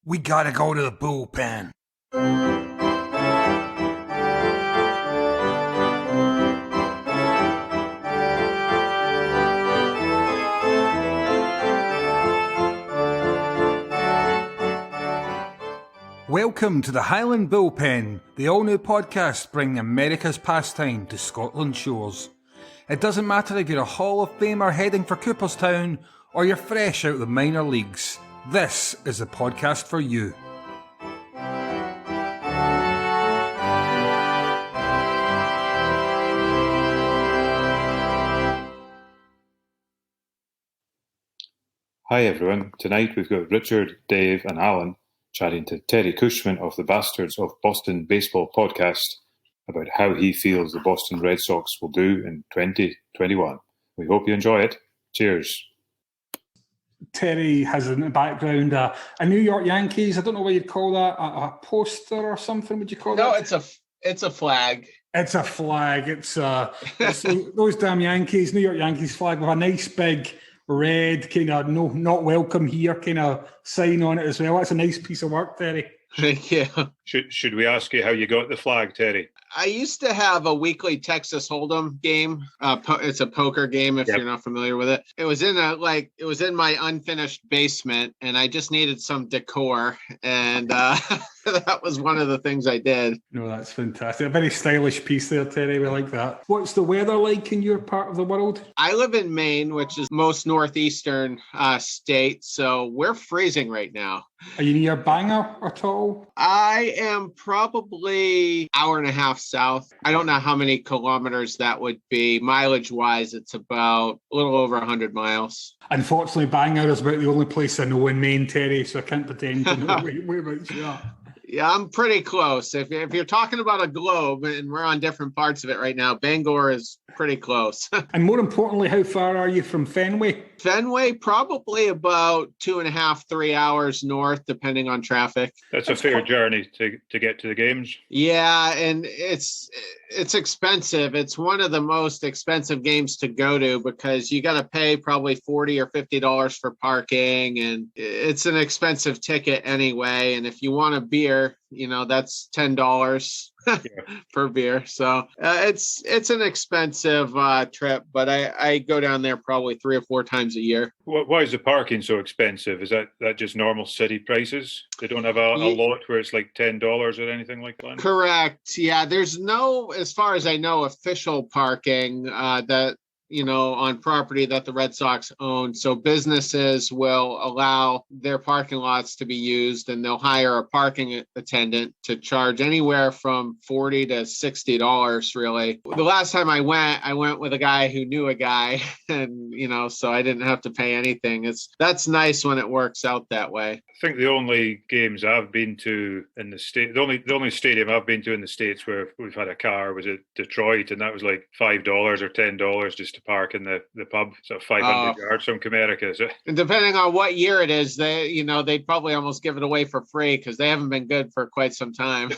We gotta go to the bullpen. Welcome to the Highland Bullpen, the all-new podcast bringing America's pastime to Scotland's shores. It doesn't matter if you're a Hall of Famer heading for Cooperstown or you're fresh out of the minor leagues. This is the podcast for you. Hi everyone, tonight we've got Richard, Dave and Alan chatting to Terry Cushman of the Bastards of Boston Baseball podcast about how he feels the Boston Red Sox will do in 2021. We hope you enjoy it. Cheers. Terry has in the background a New York Yankees, I don't know what you'd call that, a poster or something, would you call that? No, it's a flag. It's a flag. It's those damn Yankees, New York Yankees flag with a nice big red kind of no, not welcome here kind of sign on it as well. That's a nice piece of work, Terry. Thank you. Should we ask you how you got the flag, Terry? I used to have a weekly Texas Hold'em game. It's a poker game if you're not familiar with it. It was in my unfinished basement, and I just needed some decor, and that was one of the things I did. No, that's fantastic. A very stylish piece there, Terry. We like that. What's the weather like in your part of the world? I live in Maine, which is most northeastern state, so we're freezing right now. Are you near Bangor at all? I am probably an hour and a half south. I don't know how many kilometers that would be. Mileage-wise, it's about a little over 100 miles. Unfortunately, Bangor is about the only place I know in Maine, Terry, so I can't pretend to know whereabouts you are. Yeah, I'm pretty close. If you're talking about a globe, and we're on different parts of it right now, Bangor is pretty close. And more importantly, how far are you from Fenway? Fenway, probably about 2.5, 3 hours north, depending on traffic. That's a fair journey to get to the games. Yeah, and it's expensive. It's one of the most expensive games to go to because you got to pay probably $40 or $50 for parking, and it's an expensive ticket anyway. And if you want a beer, that's $10 per beer. So it's an expensive trip, but I go down there probably 3 or 4 times a year. Why is the parking so expensive? Is that just normal city prices? They don't have a lot where it's like $10 or anything like that? Correct. Yeah, there's no, as far as I know, official parking that on property that the Red Sox own. So businesses will allow their parking lots to be used, and they'll hire a parking attendant to charge anywhere from $40 to $60, really. The last time I went with a guy who knew a guy, and, so I didn't have to pay anything. That's nice when it works out that way. I think the only games I've been to in the state, the only stadium I've been to in the States where we've had a car was at Detroit, and that was like $5 or $10 just to park in the pub. So 500 yards from Comerica. So. And depending on what year it is, they'd probably almost give it away for free because they haven't been good for quite some time.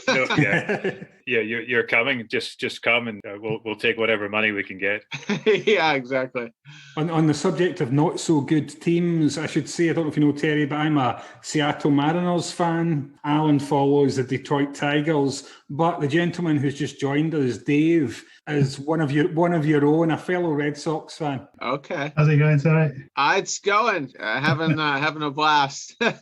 You're coming. Just come, and we'll take whatever money we can get. Yeah, exactly. On the subject of not so good teams, I should say, I don't know if you know Terry, but I'm a Seattle Mariners fan. Alan follows the Detroit Tigers, but the gentleman who's just joined us, Dave, is one of your own, a fellow Red Sox fan. Okay. How's it going tonight? It's going. Having a blast. Do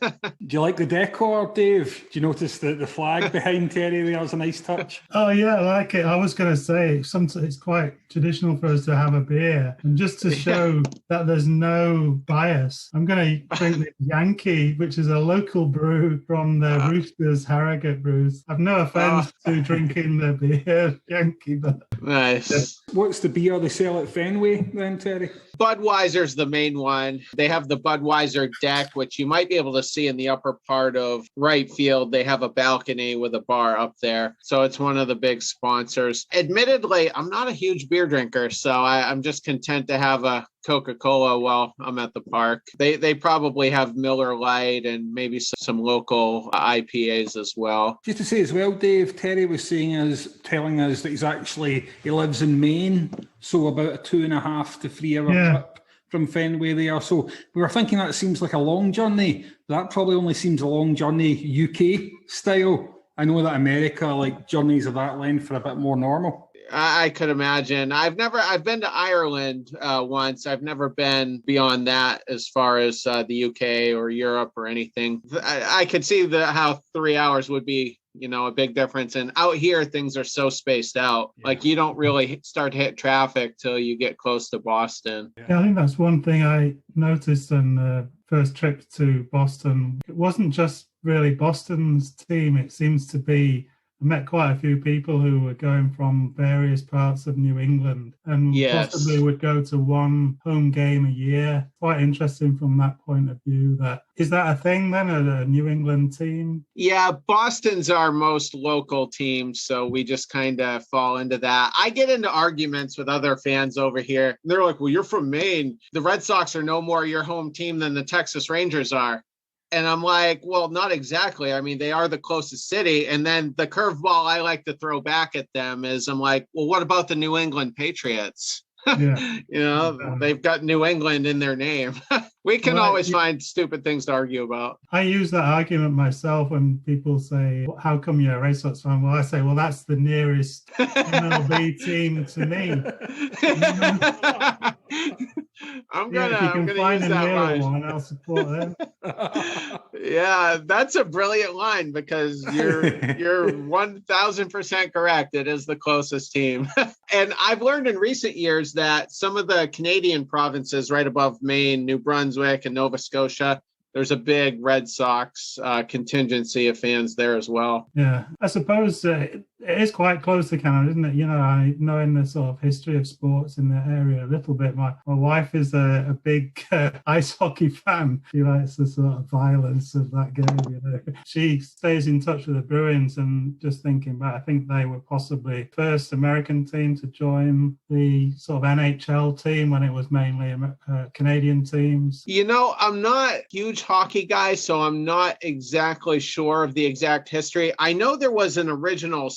you like the decor, Dave? Do you notice the flag behind Terry there? It's a nice touch. Oh, yeah, I like it. I was going to say, it's quite traditional for us to have a beer. And just to show that there's no bias, I'm going to drink the Yankee, which is a local brew from the Roosters Harrogate Brews. I've no offense to drinking the beer Yankee, but... Nice. What's the beer they sell at Fenway then, Terry? Budweiser's the main one. They have the Budweiser deck, which you might be able to see in the upper part of right field. They have a balcony with a bar up there. So it's one of the big sponsors. Admittedly, I'm not a huge beer drinker, so I'm just content to have a Coca-Cola while I'm at the park. They probably have Miller Lite and maybe some local IPAs as well. Just to say as well, Dave, Terry was telling us that he lives in Maine, so about a 2.5 to 3 hour trip from Fenway there. So we were thinking that seems like a long journey. That probably only seems a long journey UK style. I know that America, like journeys of that length are a bit more normal. I could imagine. I've been to Ireland once. I've never been beyond that as far as the UK or Europe or anything. I could see how 3 hours would be, a big difference. And out here, things are so spaced out. Yeah. Like you don't really start to hit traffic till you get close to Boston. Yeah, I think that's one thing I noticed on the first trip to Boston. It wasn't just really Boston's team. It seems to be, I met quite a few people who were going from various parts of New England and possibly would go to one home game a year. Quite interesting from that point of view. Is that a thing then, a New England team? Yeah, Boston's our most local team, so we just kind of fall into that. I get into arguments with other fans over here. They're like, well, you're from Maine. The Red Sox are no more your home team than the Texas Rangers are. And I'm like, well, not exactly. I mean, they are the closest city. And then the curveball I like to throw back at them is I'm like, well, what about the New England Patriots? Yeah. They've got New England in their name. We can always find stupid things to argue about. I use that argument myself when people say, how come you're a Red Sox fan? Well, I say, well, that's the nearest MLB team to me. I'm gonna find use that line. One, I'll support them. Yeah, that's a brilliant line because you're 1,000% correct. It is the closest team. And I've learned in recent years that some of the Canadian provinces right above Maine, New Brunswick, and Nova Scotia, there's a big Red Sox contingency of fans there as well. Yeah, I suppose it is quite close to Canada, isn't it? I know in the sort of history of sports in the area a little bit. My wife is a big ice hockey fan. She likes the sort of violence of that game. She stays in touch with the Bruins, and just thinking back, I think they were possibly first American team to join the sort of NHL team when it was mainly Canadian teams. I'm not a huge hockey guy, so I'm not exactly sure of the exact history. I know there was an original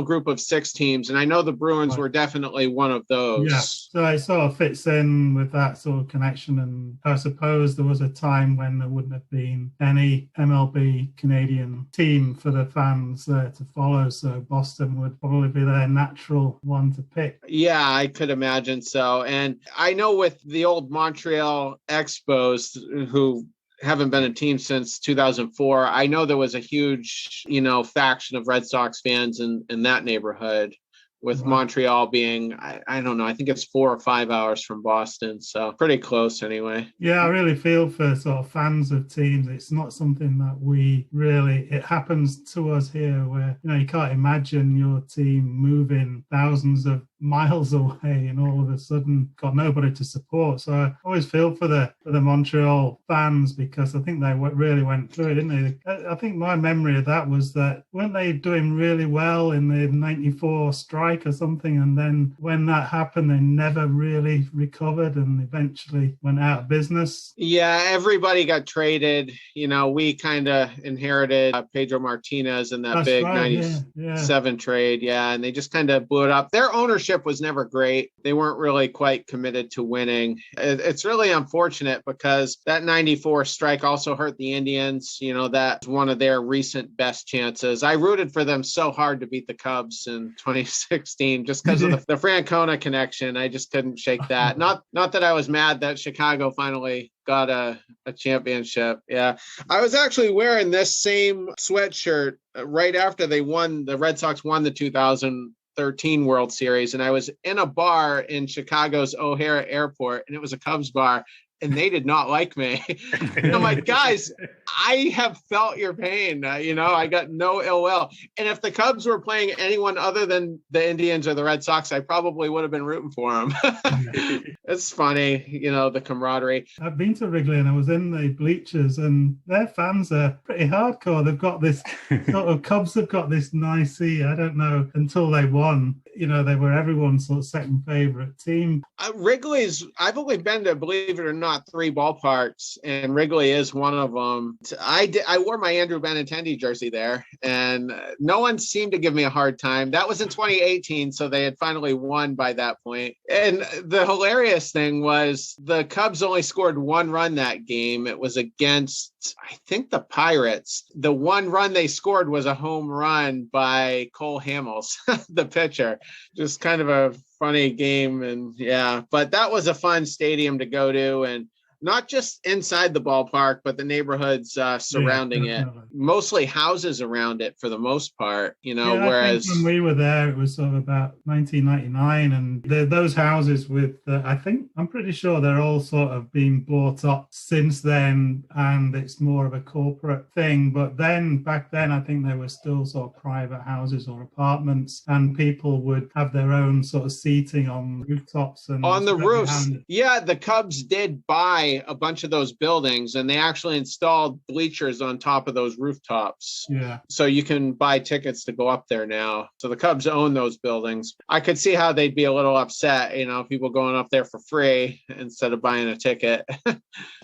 group of 6 teams, and I know the Bruins were definitely one of those. Yeah, so it sort of fits in with that sort of connection, and I suppose there was a time when there wouldn't have been any MLB Canadian team for the fans to follow, so Boston would probably be their natural one to pick. Yeah, I could imagine so. And I know with the old Montreal Expos, who haven't been a team since 2004. I know there was a huge, faction of Red Sox fans in that neighborhood, with Montreal being, I don't know, I think it's 4 or 5 hours from Boston. So pretty close anyway. Yeah, I really feel for sort of fans of teams. It's not something that it happens to us here where, you can't imagine your team moving thousands of miles away and all of a sudden got nobody to support. So I always feel for the Montreal fans, because I think they really went through it, didn't they? I think my memory of that was that weren't they doing really well in the 94 strike or something, and then when that happened they never really recovered and eventually went out of business. Yeah, everybody got traded. We kind of inherited Pedro Martinez in that big 97 trade. Yeah, and they just kind of blew it up. Their ownership was never great. They weren't really quite committed to winning. It's really unfortunate because that 94 strike also hurt the Indians. That's one of their recent best chances. I rooted for them so hard to beat the Cubs in 2016 just because of the Francona connection. I just couldn't shake that. Not that I was mad that Chicago finally got a championship. Yeah. I was actually wearing this same sweatshirt right after the Red Sox won the 2013 World Series, and I was in a bar in Chicago's O'Hare Airport, and it was a Cubs bar, and they did not like me. And I'm like, guys, I have felt your pain. I got no ill will. And if the Cubs were playing anyone other than the Indians or the Red Sox, I probably would have been rooting for them. It's funny, the camaraderie. I've been to Wrigley and I was in the bleachers, and their fans are pretty hardcore. They've got this sort of Cubs have got this nicey, I don't know, until they won. they were everyone's sort of second favorite team. I've only been to, believe it or not, 3 ballparks, and Wrigley is one of them. I wore my Andrew Benintendi jersey there, and no one seemed to give me a hard time. That was in 2018, so they had finally won by that point. And the hilarious thing was the Cubs only scored 1 run that game. It was against, I think, the Pirates. The 1 run they scored was a home run by Cole Hamels, the pitcher. Just kind of a funny game. And yeah, but that was a fun stadium to go to, and not just inside the ballpark, but the neighborhoods surrounding it. Mostly houses around it for the most part, whereas I think when we were there, it was sort of about 1999, and those houses with, I'm pretty sure they're all sort of been bought up since then, and it's more of a corporate thing. But back then, I think they were still sort of private houses or apartments, and people would have their own sort of seating on rooftops and on the roofs. Yeah, the Cubs did buy a bunch of those buildings, and they actually installed bleachers on top of those rooftops. Yeah. So you can buy tickets to go up there now. So the Cubs own those buildings. I could see how they'd be a little upset, people going up there for free instead of buying a ticket.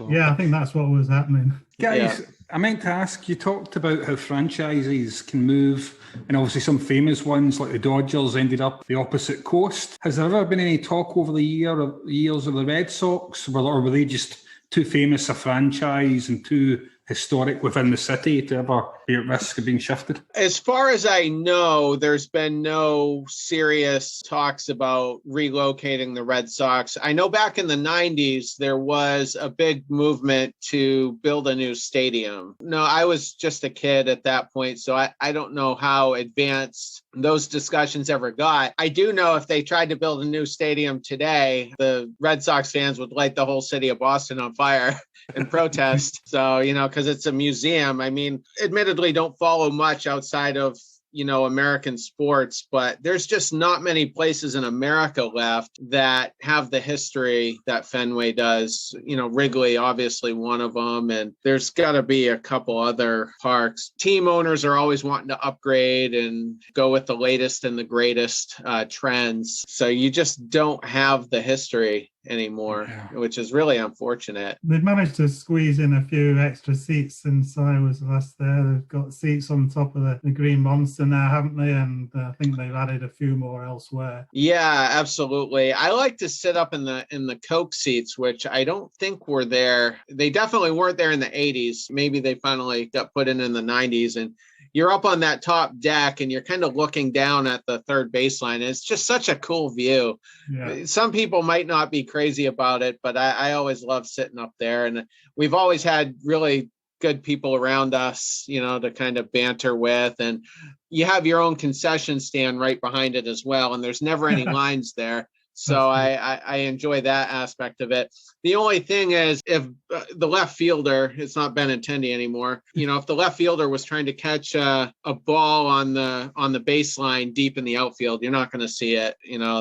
Yeah, I think that's what was happening. Guys, yeah. I meant to ask, you talked about how franchises can move, and obviously some famous ones like the Dodgers ended up the opposite coast. Has there ever been any talk over the years of the Red Sox, or were they just too famous a franchise and too historic within the city to ever be at risk of being shifted? As far as I know, there's been no serious talks about relocating the Red Sox. I know back in the 90s, there was a big movement to build a new stadium. No, I was just a kid at that point, so I don't know how advanced those discussions ever got. I do know if they tried to build a new stadium today, the Red Sox fans would light the whole city of Boston on fire and protest. So, because it's a museum. I mean, admittedly, don't follow much outside of, American sports, but there's just not many places in America left that have the history that Fenway does. Wrigley, obviously one of them, and there's got to be a couple other parks. Team owners are always wanting to upgrade and go with the latest and the greatest trends. So you just don't have the history anymore, which is really unfortunate. They've managed to squeeze in a few extra seats since I was last there. They've got seats on top of the Green Monster now, haven't they? And I think they've added a few more elsewhere. Yeah, absolutely. I like to sit up in the Coke seats, which I don't think were there. They definitely weren't there in the 80s. Maybe they finally got put in the 90s, and you're up on that top deck and you're kind of looking down at the third baseline. It's just such a cool view. Yeah. Some people might not be crazy about it, but I always love sitting up there. And we've always had really good people around us, to kind of banter with. And you have your own concession stand right behind it as well. And there's never any lines there. So I enjoy that aspect of it. The only thing is, if the left fielder, it's not Benintendi anymore, if the left fielder was trying to catch a ball on the baseline deep in the outfield, you're not going to see it.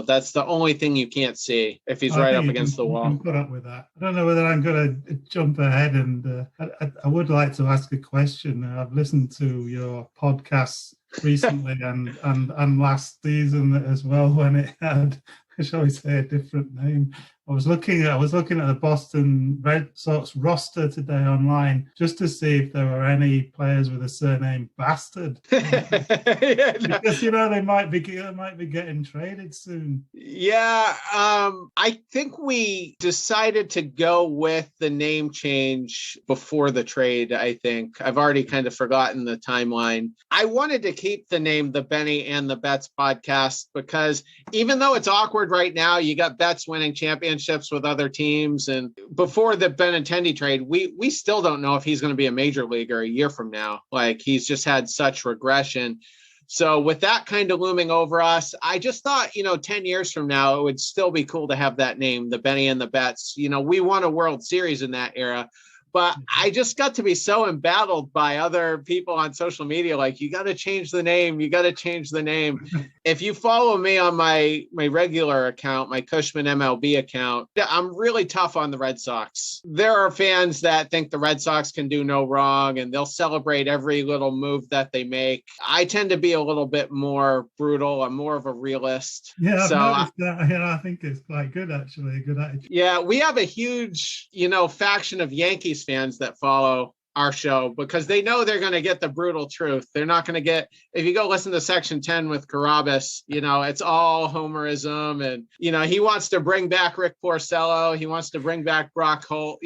That's the only thing you can't see if he's right up against the wall. You can put up with that. I don't know whether I'm going to jump ahead, and I would like to ask a question. I've listened to your podcasts recently and last season as well, when it had, shall we say, a different name. I was looking at the Boston Red Sox roster today online just to see if there were any players with a surname Bastard. Because they might be getting traded soon. Yeah, I think we decided to go with the name change before the trade. I think I've already kind of forgotten the timeline. I wanted to keep the name the Benny and the Betts podcast, because even though it's awkward right now, you got Betts winning championships with other teams, and before the Benintendi trade, we still don't know if he's going to be a major leaguer a year from now. Like, he's just had such regression. So with that kind of looming over us, I just thought, 10 years from now, it would still be cool to have that name, the Benny and the Betts. We won a World Series in that era, But I just got to be so embattled by other people on social media. Like, you got to change the name. You got to change the name. If you follow me on my regular account, my Cushman MLB account, I'm really tough on the Red Sox. There are fans that think the Red Sox can do no wrong, and they'll celebrate every little move that they make. I tend to be a little bit more brutal. I'm more of a realist. Yeah, I've noticed that. I think it's quite good, actually. A good attitude. Yeah, we have a huge, faction of Yankees fans that follow our show because they know they're going to get the brutal truth. They're not going to get, if you go listen to Section 10 with Carabas, it's all homerism. And, he wants to bring back Rick Porcello. He wants to bring back Brock Holt,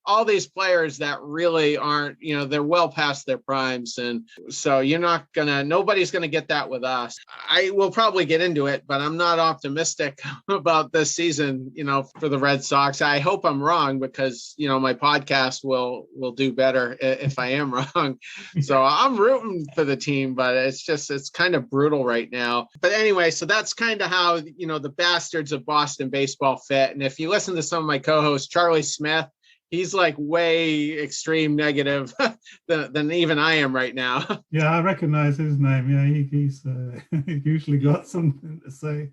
all these players that really aren't, they're well past their primes. And so nobody's going to get that with us. I will probably get into it, but I'm not optimistic about this season, for the Red Sox. I hope I'm wrong because, my podcast will do better if I am wrong. So I'm rooting for the team, but it's kind of brutal right now. But anyway, so that's kind of how, the bastards of Boston baseball fit. And if you listen to some of my co-hosts, Charlie Smith, he's like way extreme negative than even I am right now. Yeah, I recognize his name. Yeah, he's usually got something to say.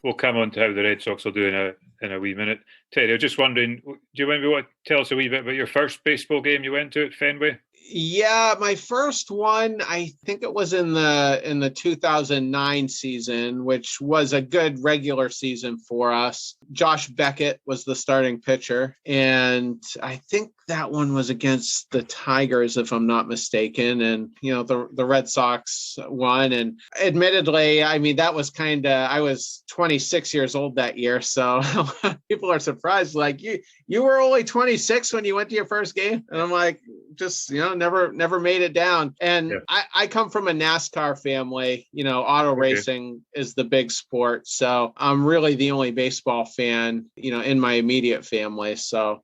We'll come on to how the Red Sox will do in a wee minute. Terry, I was just wondering, do you maybe want to tell us a wee bit about your first baseball game you went to at Fenway? Yeah, my first one, I think it was in the 2009 season, which was a good regular season for us. Josh Beckett was the starting pitcher, and I think that one was against the Tigers, if I'm not mistaken. And, the Red Sox won. And admittedly, I mean, that was I was 26 years old that year. So people are surprised, like, you were only 26 when you went to your first game? And I'm like, just, never made it down. And yeah. I come from a NASCAR family, auto racing is the big sport. So I'm really the only baseball fan, in my immediate family. So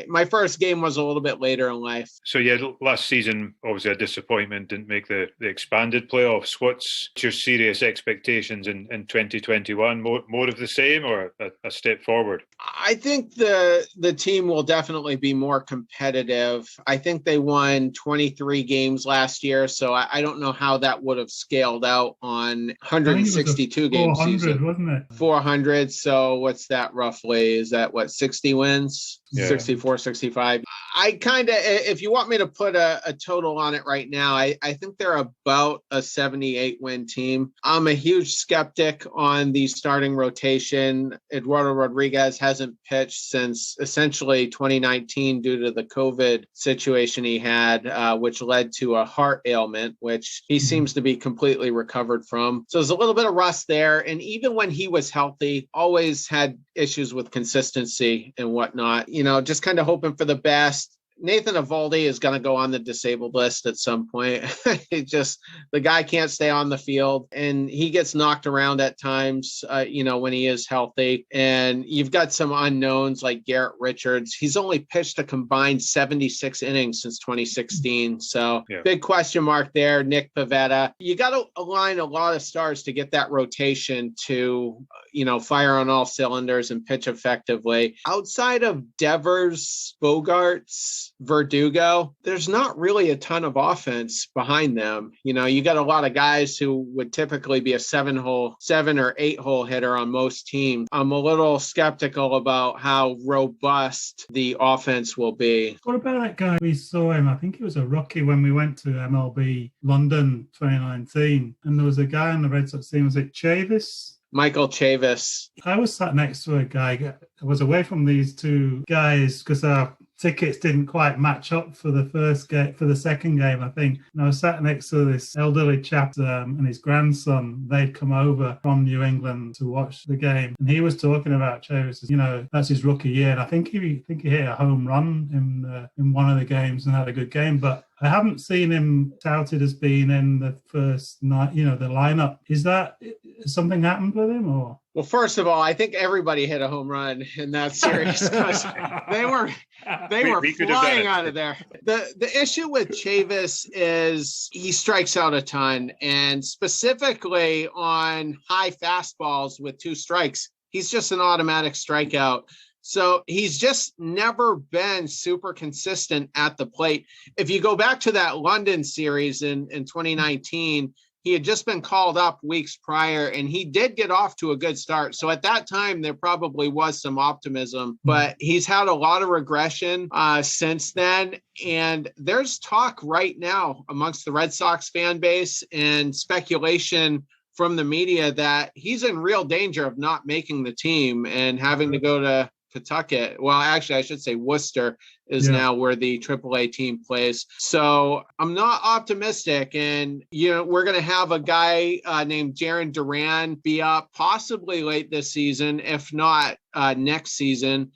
my first game was a little bit later in life. So yeah, last season, obviously a disappointment, didn't make the expanded playoffs. What's your serious expectations in 2021? More of the same or a step forward? I think the team will definitely be more competitive. I think they won 23 games last year, so I don't know how that would have scaled out on 162 game season. Wasn't it? 400. So what's that roughly? Is that 60 wins? Yeah. 64, 65. I if you want me to put a total on it right now, I think they're about a 78 win team. I'm a huge skeptic on the starting rotation. Eduardo Rodriguez hasn't pitched since essentially 2019 due to the COVID situation he had, which led to a heart ailment, which he seems to be completely recovered from. So there's a little bit of rust there. And even when he was healthy, always had issues with consistency and whatnot. Just kind of hoping for the best. Nathan Eovaldi is going to go on the disabled list at some point. The guy can't stay on the field and he gets knocked around at times, when he is healthy. And you've got some unknowns like Garrett Richards. He's only pitched a combined 76 innings since 2016. So Big question mark there. Nick Pivetta. You got to align a lot of stars to get that rotation to, fire on all cylinders and pitch effectively. Outside of Devers, Bogarts, Verdugo, there's not really a ton of offense behind them. You got a lot of guys who would typically be a 7 or 8 hole hitter on most teams. I'm a little skeptical about how robust the offense will be. What about that guy? We saw him, I think he was a rookie when we went to MLB London 2019, and there was a guy on the Red Sox team, was it Chavis? Michael Chavis. I was sat next to a guy. I was away from these two guys because our tickets didn't quite match up for the second game, I think. And I was sat next to this elderly chap and his grandson. They'd come over from New England to watch the game, and he was talking about Chavis. That's his rookie year, and I think he hit a home run in one of the games and had a good game, but I haven't seen him touted as being in the first night, the lineup. Is that something happened with him or? Well, first of all, I think everybody hit a home run in that series because they were flying out of there. The issue with Chavis is he strikes out a ton, and specifically on high fastballs with 2 strikes, he's just an automatic strikeout. So he's just never been super consistent at the plate. If you go back to that London series in 2019, he had just been called up weeks prior, and he did get off to a good start. So at that time, there probably was some optimism, but he's had a lot of regression since then. And there's talk right now amongst the Red Sox fan base and speculation from the media that he's in real danger of not making the team and having to go to Pawtucket. Well, actually, I should say Worcester is now where the AAA team plays. So I'm not optimistic. And, we're going to have a guy named Jaron Duran be up possibly late this season, if not next season.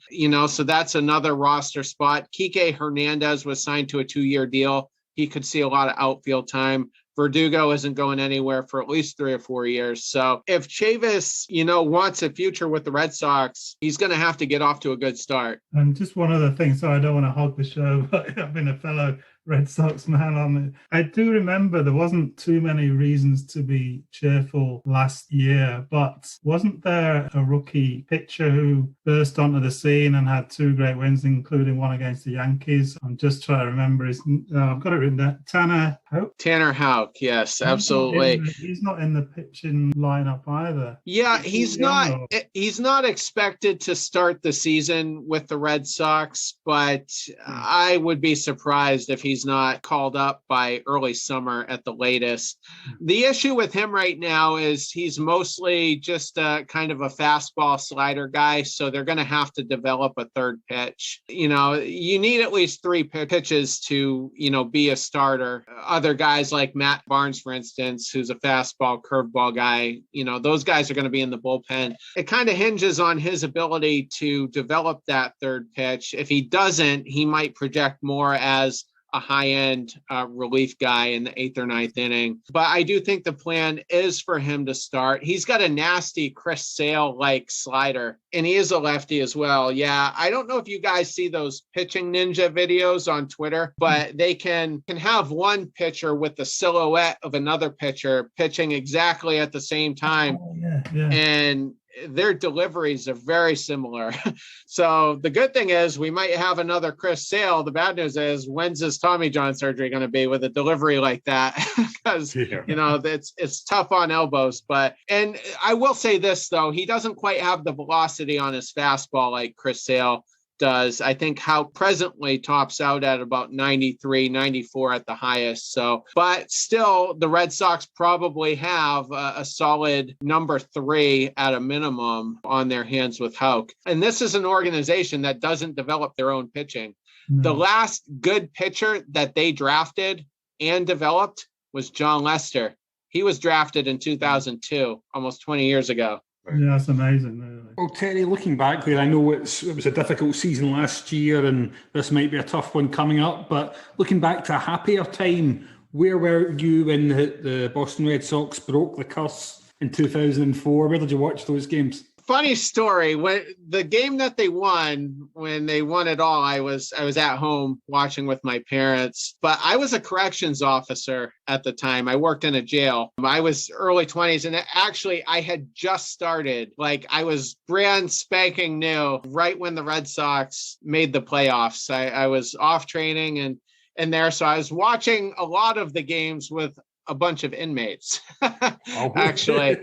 So that's another roster spot. Kike Hernandez was signed to a 2-year deal. He could see a lot of outfield time. Verdugo isn't going anywhere for at least 3 or 4 years. So if Chavis, wants a future with the Red Sox, he's going to have to get off to a good start. And just one other thing, so I don't want to hog the show, but I've been a fellow Red Sox man on it. I do remember there wasn't too many reasons to be cheerful last year, but wasn't there a rookie pitcher who burst onto the scene and had 2 great wins, including one against the Yankees? I'm just trying to remember his. I've got it written there. Tanner Houck. Tanner Houck, yes, absolutely. He's not in the pitching lineup either. Yeah, he's not. He's not expected to start the season with the Red Sox, but I would be surprised if he's not called up by early summer at the latest. The issue with him right now is he's mostly just kind of a fastball slider guy, so they're going to have to develop a third pitch. You need at least 3 pitches to, be a starter. Other guys like Matt Barnes, for instance, who's a fastball curveball guy, those guys are going to be in the bullpen. It kind of hinges on his ability to develop that third pitch. If he doesn't, he might project more as a high-end relief guy in the 8th or 9th inning. But I do think the plan is for him to start. He's got a nasty Chris Sale-like slider, and he is a lefty as well. Yeah, I don't know if you guys see those pitching ninja videos on Twitter, but they can have one pitcher with the silhouette of another pitcher pitching exactly at the same time. Oh, yeah. And their deliveries are very similar. So the good thing is we might have another Chris Sale. The bad news is, when's his Tommy John surgery going to be with a delivery like that? Because, it's tough on elbows. And I will say this, though, he doesn't quite have the velocity on his fastball like Chris Sale does. I think Houck presently tops out at about 93, 94 at the highest. So, but still, the Red Sox probably have a solid number 3 at a minimum on their hands with Houck. And this is an organization that doesn't develop their own pitching. The last good pitcher that they drafted and developed was John Lester. He was drafted in 2002, almost 20 years ago. Yeah, that's amazing. Really. Well, Terry, looking back there, I know it was a difficult season last year and this might be a tough one coming up, but looking back to a happier time, where were you when the Boston Red Sox broke the curse in 2004? Where did you watch those games? Funny story. When the game that they won, when they won it all, I was at home watching with my parents, but I was a corrections officer at the time. I worked in a jail. I was early 20s, and actually I had just started. Like, I was brand spanking new right when the Red Sox made the playoffs. I was off training and there, so I was watching a lot of the games with a bunch of inmates, actually.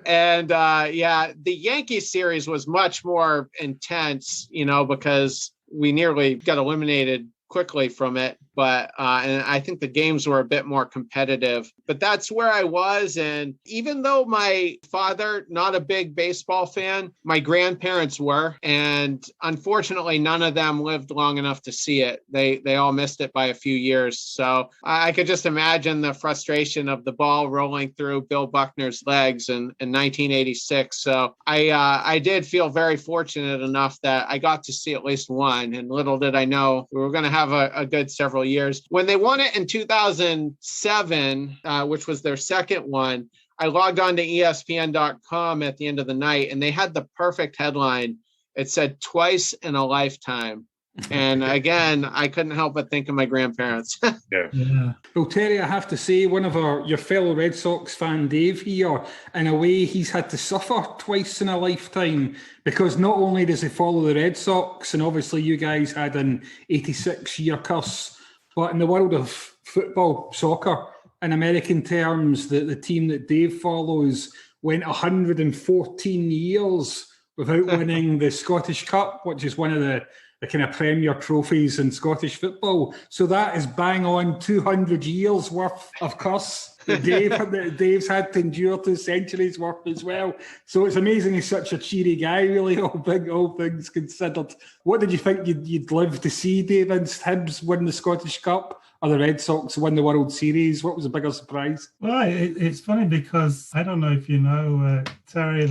And the Yankee series was much more intense, because we nearly got eliminated quickly from it. But and I think the games were a bit more competitive. But that's where I was. And even though my father, not a big baseball fan, my grandparents were. And unfortunately, none of them lived long enough to see it. They all missed it by a few years. So I could just imagine the frustration of the ball rolling through Bill Buckner's legs in 1986. So I did feel very fortunate enough that I got to see at least one. And little did I know we were going to have a good several years. When they won it in 2007, which was their second one, I logged on to ESPN.com at the end of the night, and they had the perfect headline. It said, "Twice in a lifetime." And again, I couldn't help but think of my grandparents. Yeah. Well, Terry, I have to say, one of your fellow Red Sox fan, Dave, here, in a way, he's had to suffer twice in a lifetime, because not only does he follow the Red Sox, and obviously you guys had an 86-year curse, but in the world of football, soccer, in American terms, the team that Dave follows went 114 years without winning the Scottish Cup, which is one of the kind of premier trophies in Scottish football. So that is bang on 200 years worth of curse that Dave's had to endure, 2 centuries worth as well. So it's amazing he's such a cheery guy, really, all things considered. What did you think you'd live to see, Dave, Hibs win the Scottish Cup or the Red Sox win the World Series? What was the bigger surprise? Well, it's funny because I don't know if you know, Terry,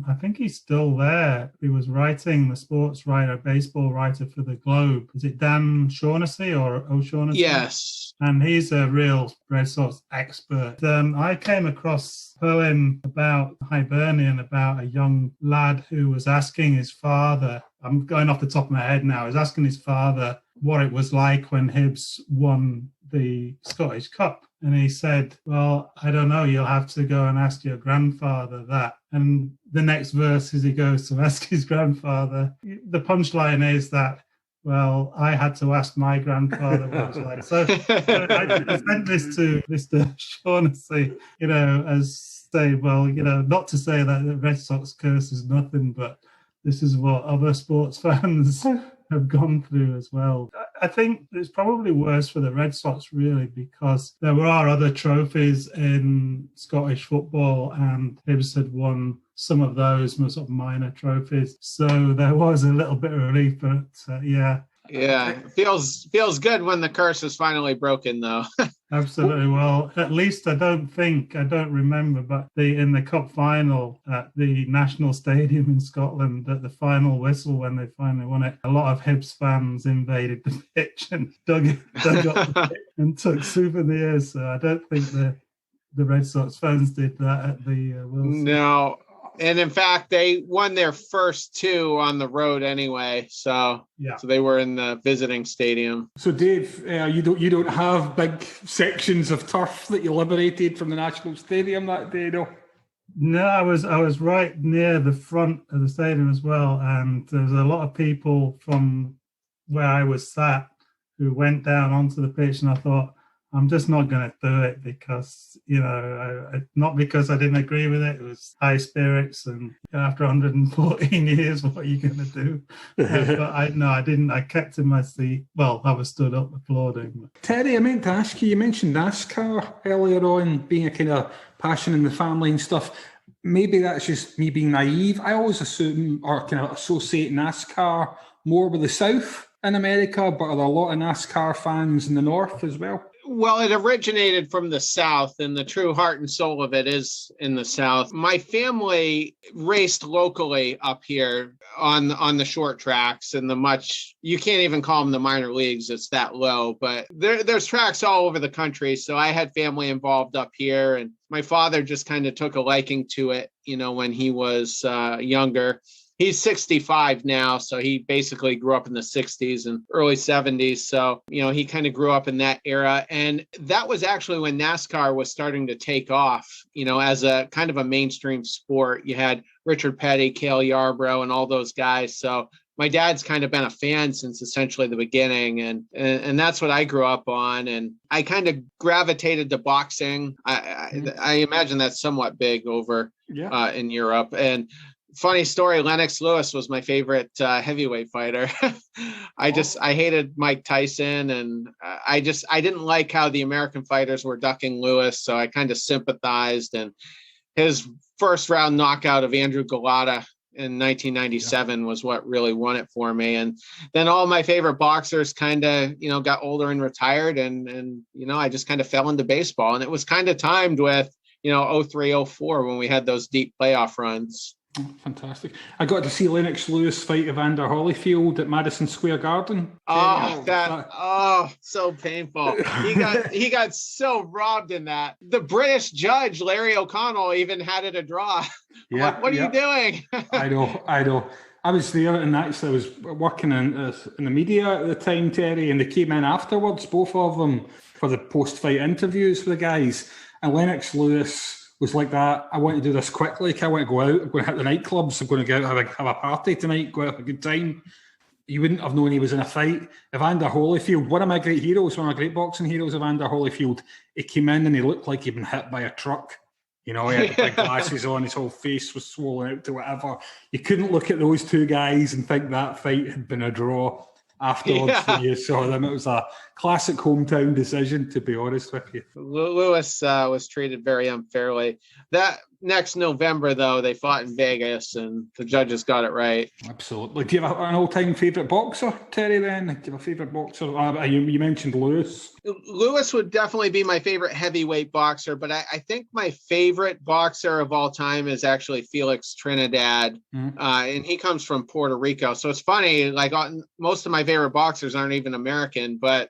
I think he's still there. He was writing, the sports writer, baseball writer for the Globe. Is it Dan Shaughnessy or O'Shaughnessy? Yes. And he's a real Red Sox expert. I came across a poem about Hibernian, about a young lad who was asking his father, I'm going off the top of my head now, he was asking his father what it was like when Hibs won the Scottish Cup. And he said, well, I don't know, you'll have to go and ask your grandfather that. And the next verse is he goes to ask his grandfather. The punchline is that, well, I had to ask my grandfather what it was like. So I sent this to Mr. Shaughnessy, as say, well, not to say that the Red Sox curse is nothing, but this is what other sports fans have gone through as well. I think it's probably worse for the Red Sox, really, because there are other trophies in Scottish football, and Hibs had won some of those sort of minor trophies. So there was a little bit of relief, but yeah. Yeah, it feels good when the curse is finally broken, though. Absolutely. Well, at least I don't remember, but in the cup final at the National Stadium in Scotland, at the final whistle when they finally won it, a lot of Hibs fans invaded the pitch and dug up the pitch and took souvenirs. So I don't think the Red Sox fans did that at the World Series. No. And in fact, they won their first 2 on the road anyway. So they were in the visiting stadium. So Dave, you don't have big sections of turf that you liberated from the National Stadium that day, no? No, I was right near the front of the stadium as well, and there was a lot of people from where I was sat who went down onto the pitch, and I thought, I'm just not going to do it because, not because I didn't agree with it. It was high spirits, and after 114 years, what are you going to do? But I didn't. I kept in my seat. Well, I was stood up applauding. Terry, I meant to ask you mentioned NASCAR earlier on being a kind of passion in the family and stuff. Maybe that's just me being naive. I always assume or kind of associate NASCAR more with the South in America, but are there a lot of NASCAR fans in the North as well? Well, it originated from the South, and the true heart and soul of it is in the South. My family raced locally up here on the short tracks and you can't even call them the minor leagues. It's that low, but there's tracks all over the country. So I had family involved up here, and my father just kind of took a liking to it, when he was younger. He's 65 now, so he basically grew up in the 60s and early 70s. So, he kind of grew up in that era. And that was actually when NASCAR was starting to take off, as a kind of a mainstream sport. You had Richard Petty, Cale Yarborough, and all those guys. So my dad's kind of been a fan since essentially the beginning. And that's what I grew up on. And I kind of gravitated to boxing. I imagine that's somewhat big over in Europe. And funny story, Lennox Lewis was my favorite heavyweight fighter. I hated Mike Tyson, and I didn't like how the American fighters were ducking Lewis, so I kind of sympathized. And his first round knockout of Andrew Galata in 1997 was what really won it for me. And then all my favorite boxers kind of, got older and retired, and I just kind of fell into baseball. And it was kind of timed with, 03, 04 when we had those deep playoff runs. Oh, fantastic. I got to see Lennox Lewis fight Evander Holyfield at Madison Square Garden. So painful. He got so robbed in that. The British judge, Larry O'Connell, even had it a draw. What are you doing? I know. I was there, and actually I was working in the media at the time, Terry, and they came in afterwards, both of them, for the post-fight interviews for the guys. And Lennox Lewis was like that. I want to do this quickly. I want to go out. I'm going to hit the nightclubs. I'm going to go out have a party tonight. Go out have a good time. You wouldn't have known he was in a fight. Evander Holyfield, one of my great heroes, one of my great boxing heroes, Evander Holyfield, he came in and he looked like he'd been hit by a truck. You know, he had big glasses on, his whole face was swollen out to whatever. You couldn't look at those two guys and think that fight had been a draw afterwards when you saw them. It was a classic hometown decision, to be honest with you. Lewis was treated very unfairly. That next November, though, they fought in Vegas, and the judges got it right. Absolutely. Do you have an all-time favourite boxer, Terry, then? Do you have a favourite boxer? You mentioned Lewis. Lewis would definitely be my favorite heavyweight boxer, but I think my favorite boxer of all time is actually Felix Trinidad, and he comes from Puerto Rico. So it's funny, like most of my favorite boxers aren't even American, but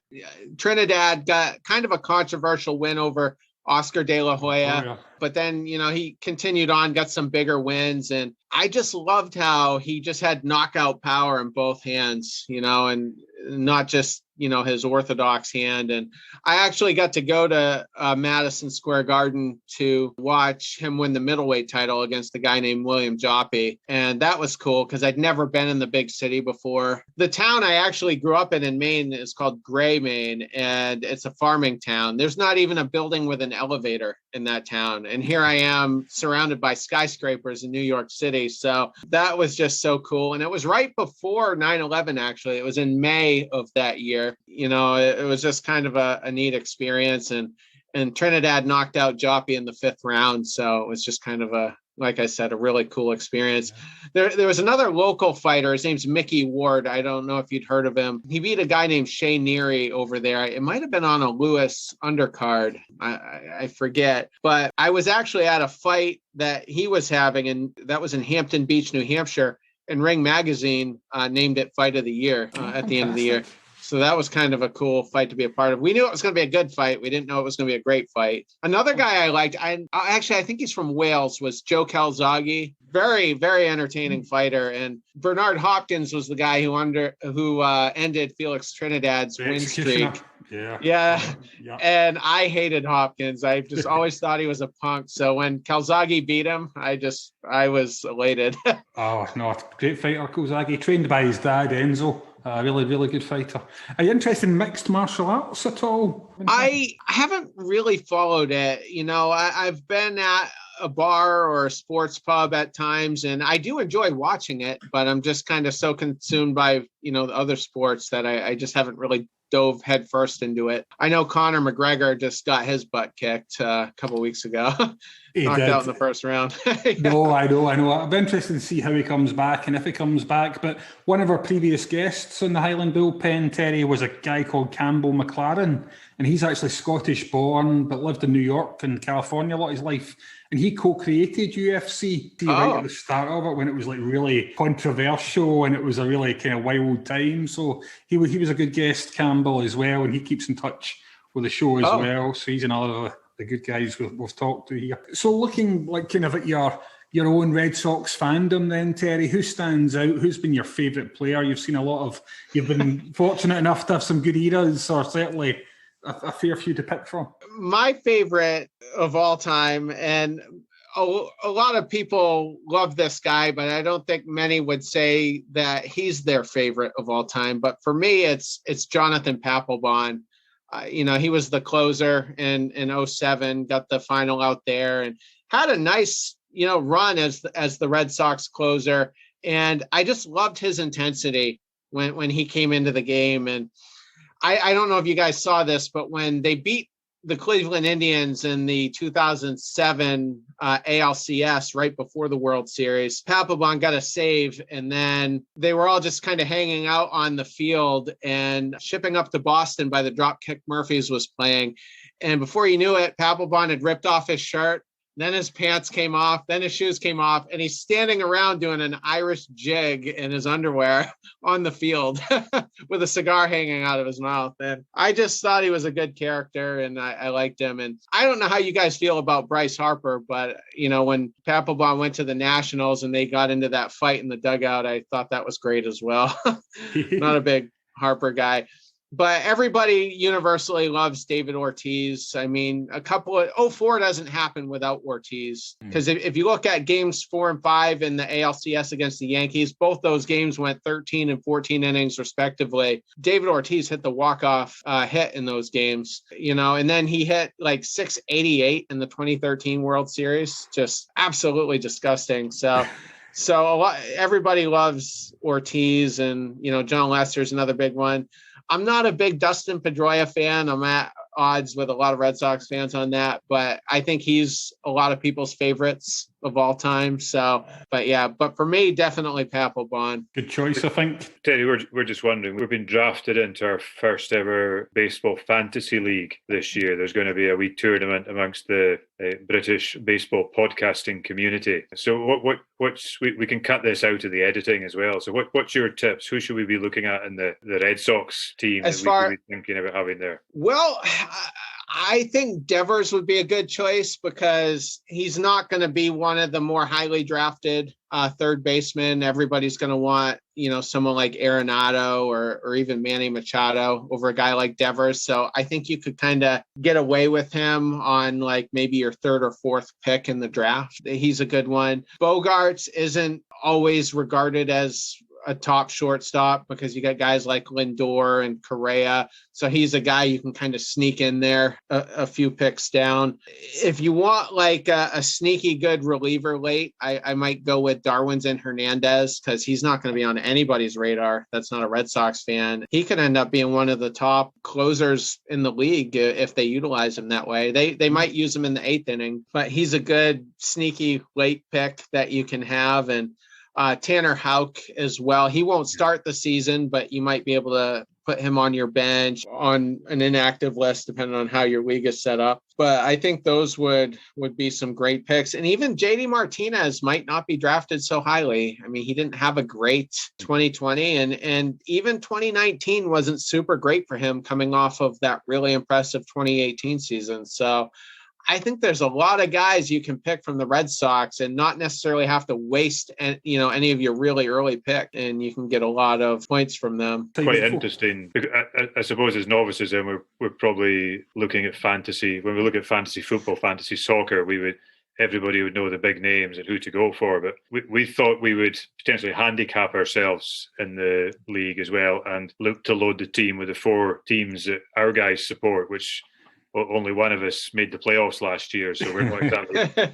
Trinidad got kind of a controversial win over Oscar De La Hoya, but then, he continued on, got some bigger wins. And I just loved how he just had knockout power in both hands, and not just, his orthodox hand. And I actually got to go to Madison Square Garden to watch him win the middleweight title against a guy named William Joppy. And that was cool because I'd never been in the big city before. The town I actually grew up in Maine is called Gray, Maine, and it's a farming town. There's not even a building with an elevator in that town. And here I am surrounded by skyscrapers in New York City. So that was just so cool. And it was right before 9/11, actually. It was in May of that year. It was just kind of a neat experience. And Trinidad knocked out Joppy in the 5th round. So it was just kind of like I said, a really cool experience. There was another local fighter. His name's Mickey Ward. I don't know if you'd heard of him. He beat a guy named Shea Neary over there. It might have been on a Lewis undercard. I forget. But I was actually at a fight that he was having, and that was in Hampton Beach, New Hampshire. And Ring Magazine named it Fight of the Year at the end of the year. So that was kind of a cool fight to be a part of. We knew it was going to be a good fight. We didn't know it was going to be a great fight. Another guy I liked, I think he's from Wales, was Joe Calzaghe. Very, very entertaining fighter. And Bernard Hopkins was the guy who ended Felix Trinidad's win streak. Yeah. And I hated Hopkins. I just always thought he was a punk. So when Calzaghe beat him, I was elated. Oh, no, great fighter, Calzaghe. Trained by his dad, Enzo. A really, really good fighter. Are you interested in mixed martial arts at all? I haven't really followed it. I've been at a bar or a sports pub at times, and I do enjoy watching it, but I'm just kind of so consumed by, the other sports that I just haven't really dove headfirst into it. I know Conor McGregor just got his butt kicked a couple of weeks ago. Knocked out in the first round. Yeah. No, I know. I'm interested to see how he comes back and if he comes back. But one of our previous guests on the Highland Bullpen, Terry, was a guy called Campbell McLaren. And he's actually Scottish born, but lived in New York and California a lot of his life. And he co-created UFC right at the start of it when it was like really controversial and it was a really kind of wild time. So he was a good guest, Campbell, as well. And he keeps in touch with the show as well. So he's another of the good guys we've talked to here. So looking like kind of at your own Red Sox fandom then, Terry, who stands out? Who's been your favourite player? You've been fortunate enough to have some good eras, or certainly a fair few to pick from. My favorite of all time, and a lot of people love this guy, but I don't think many would say that he's their favorite of all time. But for me, it's Jonathan Papelbon. He was the closer in 2007, got the final out there, and had a nice run as the Red Sox closer. And I just loved his intensity when he came into the game. And I don't know if you guys saw this, but when they beat the Cleveland Indians in the 2007 ALCS right before the World Series, Papelbon got a save, and then they were all just kind of hanging out on the field, and Shipping Up to Boston by the Dropkick Murphys was playing. And before you knew it, Papelbon had ripped off his shirt, then his pants came off, then his shoes came off, and he's standing around doing an Irish jig in his underwear on the field with a cigar hanging out of his mouth. And I just thought he was a good character, and I liked him. And I don't know how you guys feel about Bryce Harper, but, when Papelbon went to the Nationals and they got into that fight in the dugout, I thought that was great as well. Not a big Harper guy. But everybody universally loves David Ortiz. I mean, 04 doesn't happen without Ortiz. Because if you look at games 4 and 5 in the ALCS against the Yankees, both those games went 13 and 14 innings respectively. David Ortiz hit the walk-off hit in those games, and then he hit like 688 in the 2013 World Series. Just absolutely disgusting. So everybody loves Ortiz, and, John Lester's another big one. I'm not a big Dustin Pedroia fan. I'm at odds with a lot of Red Sox fans on that, but I think he's a lot of people's favorites of all time. So, but for me, definitely Papelbon. Good choice, I think. Terry, we're just wondering, we've been drafted into our first ever baseball fantasy league this year. There's going to be a wee tournament amongst the British baseball podcasting community. So we can cut this out of the editing as well. So what's your tips? Who should we be looking at in the Red Sox team that we could be thinking about having there? Well, I think Devers would be a good choice because he's not going to be one of the more highly drafted third basemen. Everybody's going to want, someone like Arenado or even Manny Machado over a guy like Devers. So I think you could kind of get away with him on like maybe your third or fourth pick in the draft. He's a good one. Bogarts isn't always regarded as a top shortstop because you got guys like Lindor and Correa. So he's a guy you can kind of sneak in there a few picks down. If you want like a sneaky good reliever late, I might go with Darwinzon Hernandez because he's not going to be on anybody's radar that's not a Red Sox fan. He could end up being one of the top closers in the league if they utilize him that way. They might use him in the 8th inning, but he's a good sneaky late pick that you can have. And Tanner Houck as well. He won't start the season, but you might be able to put him on your bench on an inactive list, depending on how your league is set up. But I think those would be some great picks. And even JD Martinez might not be drafted so highly. I mean, he didn't have a great 2020 and even 2019 wasn't super great for him coming off of that really impressive 2018 season. So I think there's a lot of guys you can pick from the Red Sox and not necessarily have to waste, any of your really early pick, and you can get a lot of points from them. Quite interesting. I suppose as novices, and we're probably looking at fantasy. When we look at fantasy football, fantasy soccer, everybody would know the big names and who to go for. But we thought we would potentially handicap ourselves in the league as well and look to load the team with the 4 teams that our guys support, which only one of us made the playoffs last year, so we're not exactly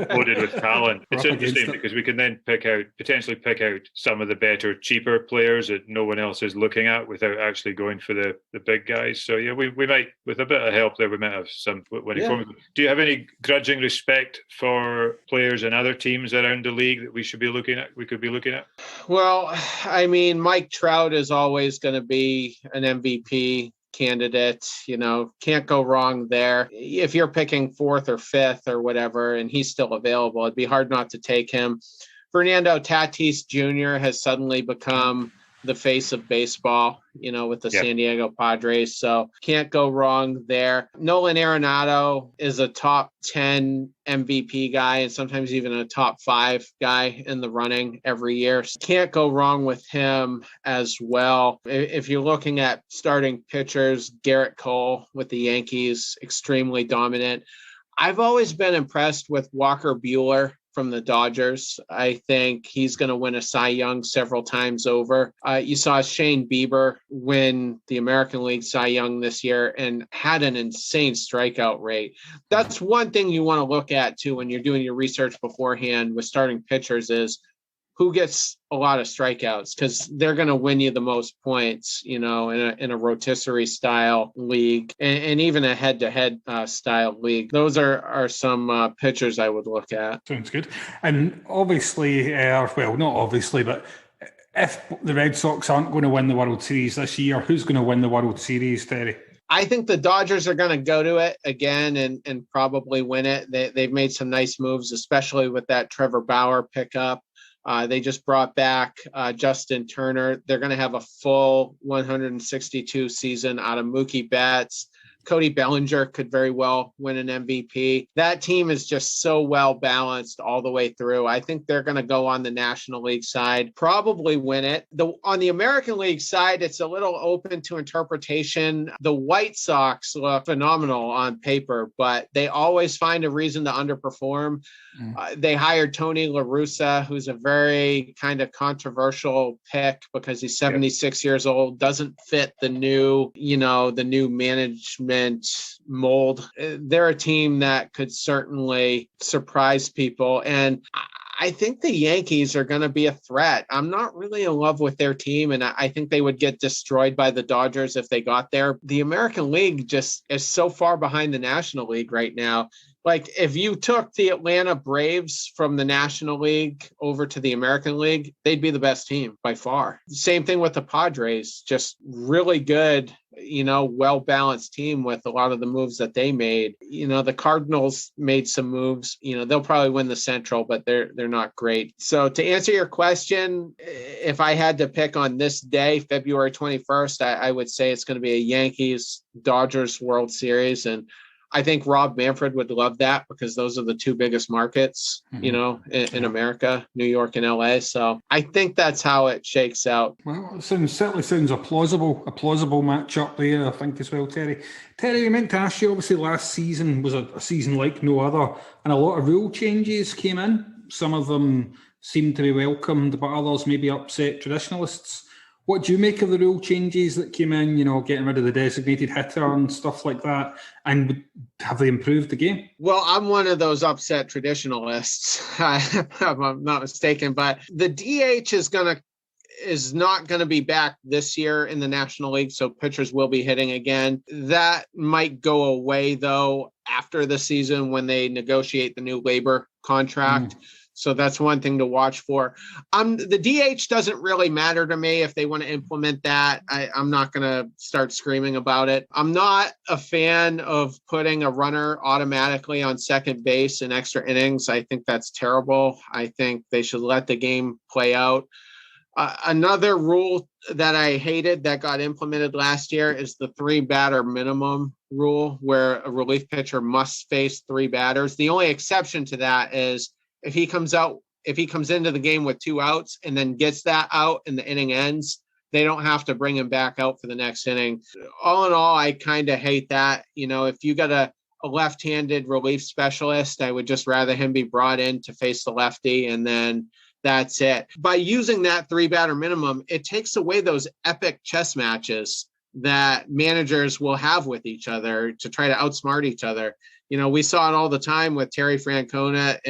loaded with talent. It's interesting because we can then potentially pick out some of the better, cheaper players that no one else is looking at without actually going for the big guys. So yeah, we might, with a bit of help there, we might have some winning form. Do you have any grudging respect for players in other teams around the league that we could be looking at? Well, I mean, Mike Trout is always going to be an MVP candidate, can't go wrong there. If you're picking 4th or 5th or whatever, and he's still available, it'd be hard not to take him. Fernando Tatis Jr. has suddenly become the face of baseball, with the San Diego Padres. So can't go wrong there. Nolan Arenado is a top 10 MVP guy and sometimes even a top 5 guy in the running every year. So can't go wrong with him as well. If you're looking at starting pitchers, Garrett Cole with the Yankees, extremely dominant. I've always been impressed with Walker Buehler from the Dodgers. I think he's going to win a Cy Young several times over. You saw Shane Bieber win the American League Cy Young this year and had an insane strikeout rate. That's one thing you want to look at too when you're doing your research beforehand with starting pitchers is who gets a lot of strikeouts because they're going to win you the most points, in a rotisserie style league and even a head-to-head style league. Those are some pitchers I would look at. Sounds good. And obviously, not obviously, but if the Red Sox aren't going to win the World Series this year, who's going to win the World Series, Terry? I think the Dodgers are going to go to it again and probably win it. They've made some nice moves, especially with that Trevor Bauer pickup. They just brought back Justin Turner. They're going to have a full 162 season out of Mookie Betts. Cody Bellinger could very well win an MVP. That team is just so well balanced all the way through. I think they're going to go on the National League side, probably win it. On the American League side, it's a little open to interpretation. The White Sox look phenomenal on paper, but they always find a reason to underperform. They hired Tony La Russa, who's a very kind of controversial pick because he's 76 years old, doesn't fit the new management mold. They're a team that could certainly surprise people. And I think the Yankees are going to be a threat. I'm not really in love with their team, and I think they would get destroyed by the Dodgers if they got there. The American League just is so far behind the National League right now. Like, if you took the Atlanta Braves from the National League over to the American League, they'd be the best team by far. Same thing with the Padres, just really good, well-balanced team with a lot of the moves that they made. The Cardinals made some moves. They'll probably win the Central, but they're not great. So to answer your question, if I had to pick on this day, February 21st, I would say it's going to be a Yankees-Dodgers World Series. And I think Rob Manfred would love that because those are the two biggest markets, in America, New York and LA. So I think that's how it shakes out. Well, it certainly sounds a plausible matchup there, I think, as well, Terry. Terry, I meant to ask you, obviously last season was a season like no other, and a lot of rule changes came in. Some of them seemed to be welcomed, but others maybe upset traditionalists. What do you make of the rule changes that came in, getting rid of the designated hitter and stuff like that? And have they improved the game? Well, I'm one of those upset traditionalists, if I'm not mistaken. But the DH is not going to be back this year in the National League, so pitchers will be hitting again. That might go away, though, after the season when they negotiate the new labor contract. So that's one thing to watch for. The DH doesn't really matter to me if they want to implement that. I'm not going to start screaming about it. I'm not a fan of putting a runner automatically on second base in extra innings. I think that's terrible. I think they should let the game play out. Another rule that I hated that got implemented last year is the 3-batter minimum rule, where a relief pitcher must face 3 batters. The only exception to that is if he comes into the game with 2 outs and then gets that out and the inning ends, they don't have to bring him back out for the next inning. All in all, I kind of hate that. If you got a left-handed relief specialist, I would just rather him be brought in to face the lefty, and then that's it. By using that 3-batter minimum, it takes away those epic chess matches that managers will have with each other to try to outsmart each other. We saw it all the time with Terry Francona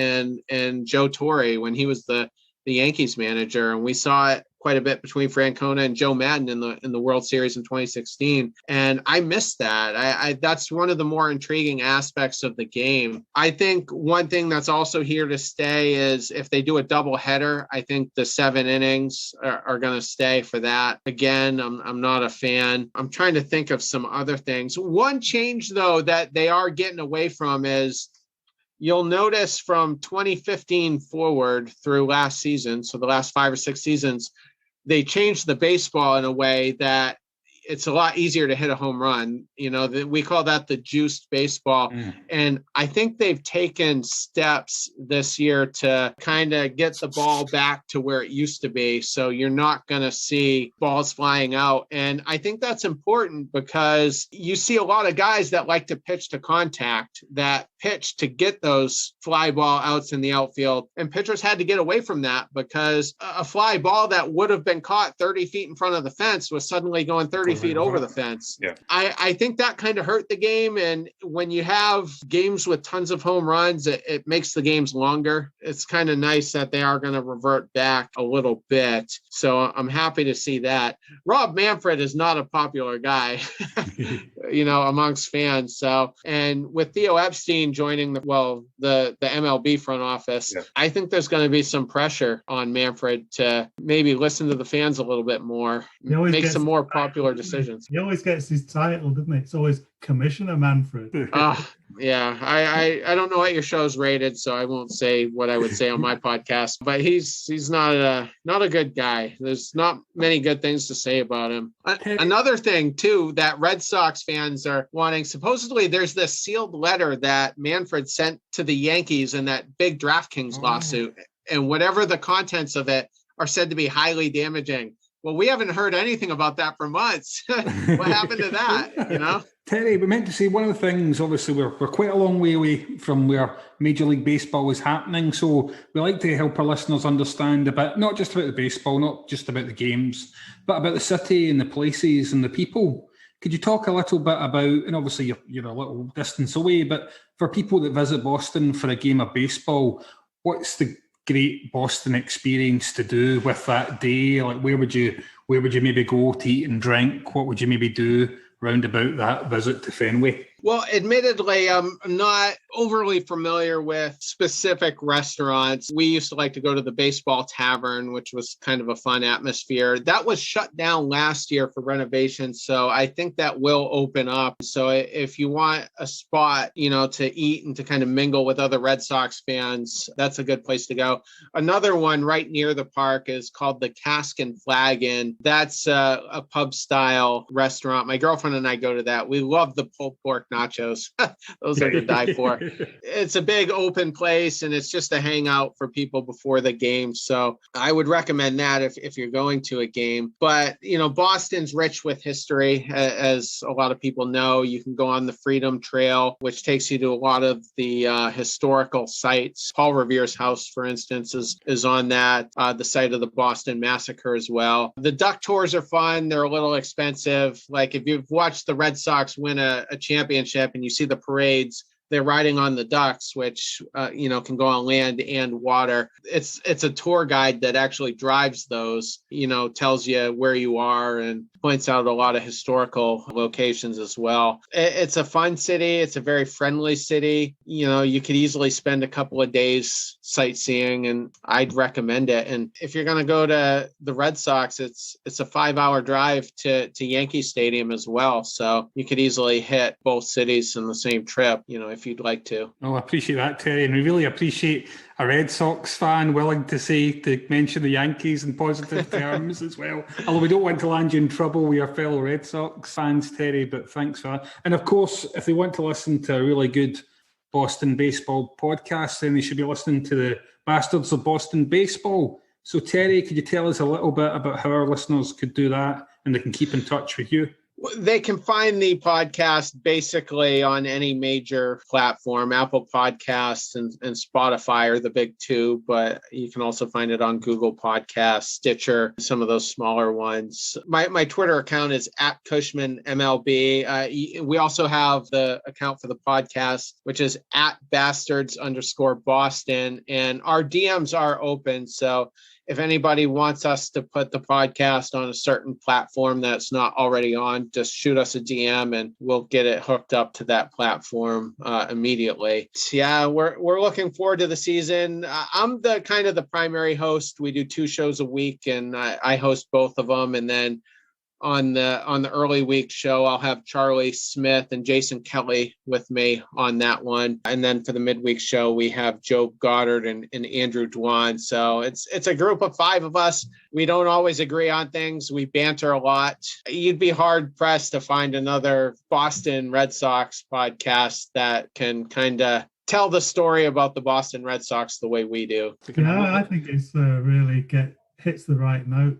and Joe Torre when he was the Yankees manager, and we saw it quite a bit between Francona and Joe Madden in the World Series in 2016. And I missed that. That's one of the more intriguing aspects of the game. I think one thing that's also here to stay is if they do a double header, I think the 7 innings are going to stay for that. Again, I'm not a fan. I'm trying to think of some other things. One change, though, that they are getting away from is you'll notice from 2015 forward through last season, so the last 5 or 6 seasons, they changed the baseball in a way that it's a lot easier to hit a home run. We call that the juiced baseball. And I think they've taken steps this year to kind of get the ball back to where it used to be. So you're not going to see balls flying out. And I think that's important because you see a lot of guys that like to pitch to contact, that pitch to get those fly ball outs in the outfield. And pitchers had to get away from that because a fly ball that would have been caught 30 feet in front of the fence was suddenly going 30 feet over the fence. Yeah. I think that kind of hurt the game. And when you have games with tons of home runs, it makes the games longer. It's kind of nice that they are going to revert back a little bit. So I'm happy to see that. Rob Manfred is not a popular guy, amongst fans. So, and with Theo Epstein joining the MLB front office, I think there's going to be some pressure on Manfred to maybe listen to the fans a little bit more, make some more popular decisions. decisions. He always gets his title, doesn't he? It's always Commissioner Manfred. Yeah, I don't know what your show's rated, so I won't say what I would say on my podcast. But he's not a good guy. There's not many good things to say about him. Another thing too that Red Sox fans are wanting. Supposedly, there's this sealed letter that Manfred sent to the Yankees in that big DraftKings lawsuit, and whatever the contents of it are said to be highly damaging. Well, we haven't heard anything about that for months. What happened to that, Terry, we meant to say one of the things, obviously, we're quite a long way away from where Major League Baseball is happening. So we like to help our listeners understand a bit, not just about the baseball, not just about the games, but about the city and the places and the people. Could you talk a little bit about, and obviously you're a little distance away, but for people that visit Boston for a game of baseball, what's the great Boston experience to do with that day? Like, where would you maybe go to eat and drink? What would you maybe do round about that visit to Fenway? Well, admittedly, I'm not overly familiar with specific restaurants. We used to like to go to the Baseball Tavern, which was kind of a fun atmosphere. That was shut down last year for renovation, so I think that will open up. So if you want a spot, to eat and to kind of mingle with other Red Sox fans, that's a good place to go. Another one right near the park is called the Cask and Flagon. That's a pub-style restaurant. My girlfriend and I go to that. We love the pulled pork nachos. Those are to die for. It's a big open place and it's just a hangout for people before the game. So I would recommend that if you're going to a game. But, Boston's rich with history, as a lot of people know. You can go on the Freedom Trail, which takes you to a lot of the historical sites. Paul Revere's house, for instance, is on that, the site of the Boston Massacre as well. The duck tours are fun. They're a little expensive. Like if you've watched the Red Sox win a championship and you see the parades, they're riding on the ducks, which can go on land and water. It's a tour guide that actually drives those, tells you where you are and points out a lot of historical locations as well. It's a fun city. It's a very friendly city. You could easily spend a couple of days sightseeing, and I'd recommend it. And if you're going to go to the Red Sox, it's a 5-hour drive to Yankee Stadium as well. So you could easily hit both cities in the same trip, if you'd like to. Oh, I appreciate that, Terry. And we really appreciate a Red Sox fan willing to mention the Yankees in positive terms as well. Although we don't want to land you in trouble with your fellow Red Sox fans, Terry, but thanks for that. And of course, if they want to listen to a really good Boston baseball podcast, then they should be listening to the Bastards of Boston Baseball. So Terry, could you tell us a little bit about how our listeners could do that and they can keep in touch with you? They can find the podcast basically on any major platform. Apple Podcasts and Spotify are the big two, but you can also find it on Google Podcasts, Stitcher, some of those smaller ones. My Twitter account is @CushmanMLB. We also have the account for the podcast, which is @bastards_Boston. And our DMs are open. So if anybody wants us to put the podcast on a certain platform that's not already on, just shoot us a DM and we'll get it hooked up to that platform immediately. So yeah, we're looking forward to the season. I'm the primary host. We do 2 shows a week and I host both of them. And then on the early week show, I'll have Charlie Smith and Jason Kelly with me on that one. And then for the midweek show, we have Joe Goddard and Andrew Dwan. So it's a group of 5 of us. We don't always agree on things. We banter a lot. You'd be hard pressed to find another Boston Red Sox podcast that can kind of tell the story about the Boston Red Sox the way we do. I think it's really hits the right note.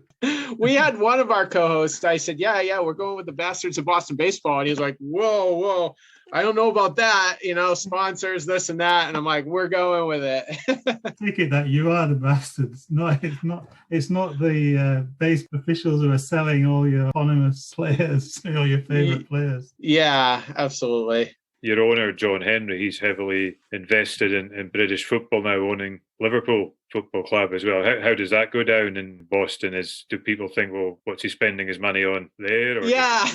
We had one of our co-hosts, I said, yeah, we're going with the Bastards of Boston Baseball. And he's like, whoa, I don't know about that, sponsors, this and that. And I'm like, we're going with it. Take it that you are the bastards. No, it's not the base officials who are selling all your anonymous players, all your favorite players. Yeah, absolutely. Your owner, John Henry, he's heavily invested in British football now, owning Liverpool football club as well. How does that go down in Boston? Do people think, well, what's he spending his money on there? Or yeah,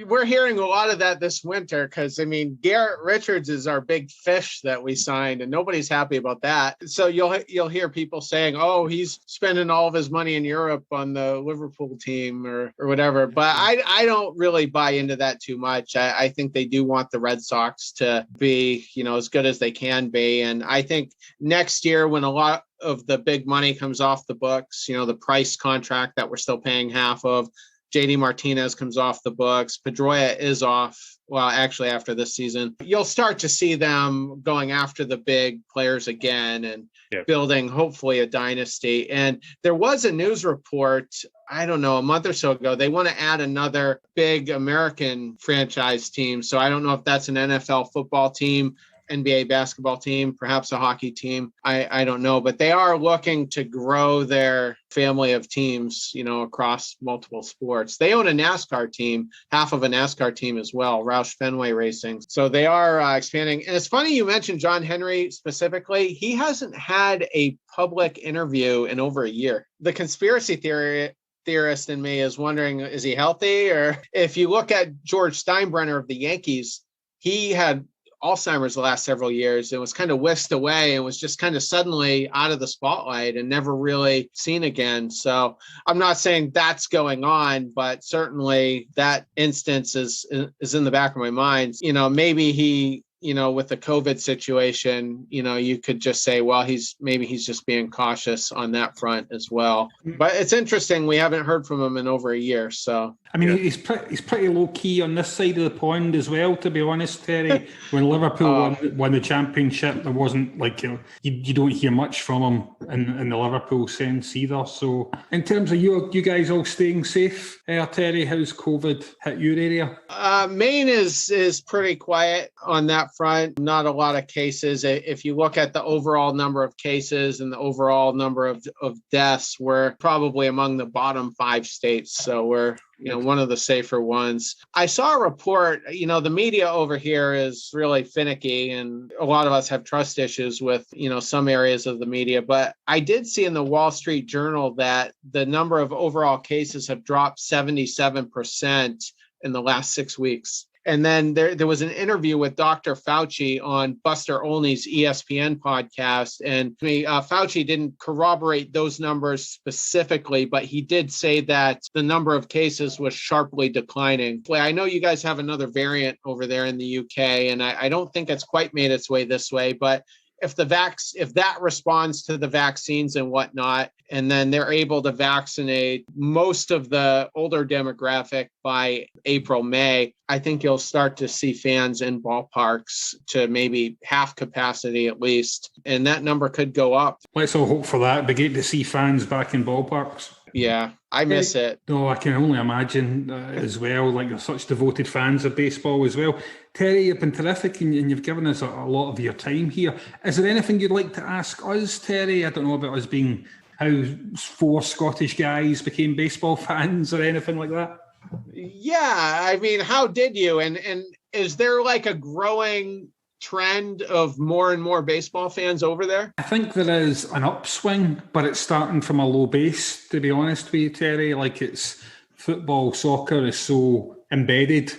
we're hearing a lot of that this winter because, I mean, Garrett Richards is our big fish that we signed, and nobody's happy about that. So you'll hear people saying, oh, he's spending all of his money in Europe on the Liverpool team or whatever. But I don't really buy into that too much. I think they do want the Red Sox to be, as good as they can be. And I think next year, when a lot of the big money comes off the books, the Price contract that we're still paying half of, JD Martinez comes off the books, Pedroia is off. Well, actually, after this season, you'll start to see them going after the big players again and building, hopefully, a dynasty. And there was a news report, I don't know, a month or so ago. They want to add another big American franchise team. So I don't know if that's an NFL football team, NBA basketball team, perhaps a hockey team. I don't know, but they are looking to grow their family of teams, across multiple sports. They own a NASCAR team, half of a NASCAR team as well, Roush Fenway Racing. So they are expanding. And it's funny you mentioned John Henry specifically. He hasn't had a public interview in over a year. The conspiracy theorist in me is wondering, is he healthy? Or if you look at George Steinbrenner of the Yankees, he had Alzheimer's the last several years and was kind of whisked away and was just kind of suddenly out of the spotlight and never really seen again. So I'm not saying that's going on, but certainly that instance is in the back of my mind. Maybe he, with the COVID situation, you could just say, well, he's just being cautious on that front as well. But it's interesting. We haven't heard from him in over a year. So, I mean, he's pretty low key on this side of the pond as well, to be honest, Terry. When Liverpool won the championship, there wasn't you don't hear much from him in the Liverpool sense either. So in terms of you guys all staying safe, Terry, how's COVID hit your area? Maine is pretty quiet on that front. Not a lot of cases. If you look at the overall number of cases and the overall number of deaths, we're probably among the bottom 5 states. So we're one of the safer ones. I saw a report, the media over here is really finicky and a lot of us have trust issues with, some areas of the media. But I did see in the Wall Street Journal that the number of overall cases have dropped 77% in the last 6 weeks. And then there was an interview with Dr. Fauci on Buster Olney's ESPN podcast. And Fauci didn't corroborate those numbers specifically, but he did say that the number of cases was sharply declining. I know you guys have another variant over there in the UK, and I don't think it's quite made its way this way, but if that responds to the vaccines and whatnot, and then they're able to vaccinate most of the older demographic by April, May, I think you'll start to see fans in ballparks to maybe half capacity at least. And that number could go up. Let's all hope for that. It'd be great to see fans back in ballparks. Yeah, I miss it. No, I can only imagine as well. You're such devoted fans of baseball as well. Terry, you've been terrific and you've given us a lot of your time here. Is there anything you'd like to ask us, Terry? I don't know about us being how 4 Scottish guys became baseball fans or anything like that. Yeah, I mean, how did you? And is there a growing trend of more and more baseball fans over there? I think there is an upswing, but it's starting from a low base, to be honest with you, Terry. It's football, soccer is so embedded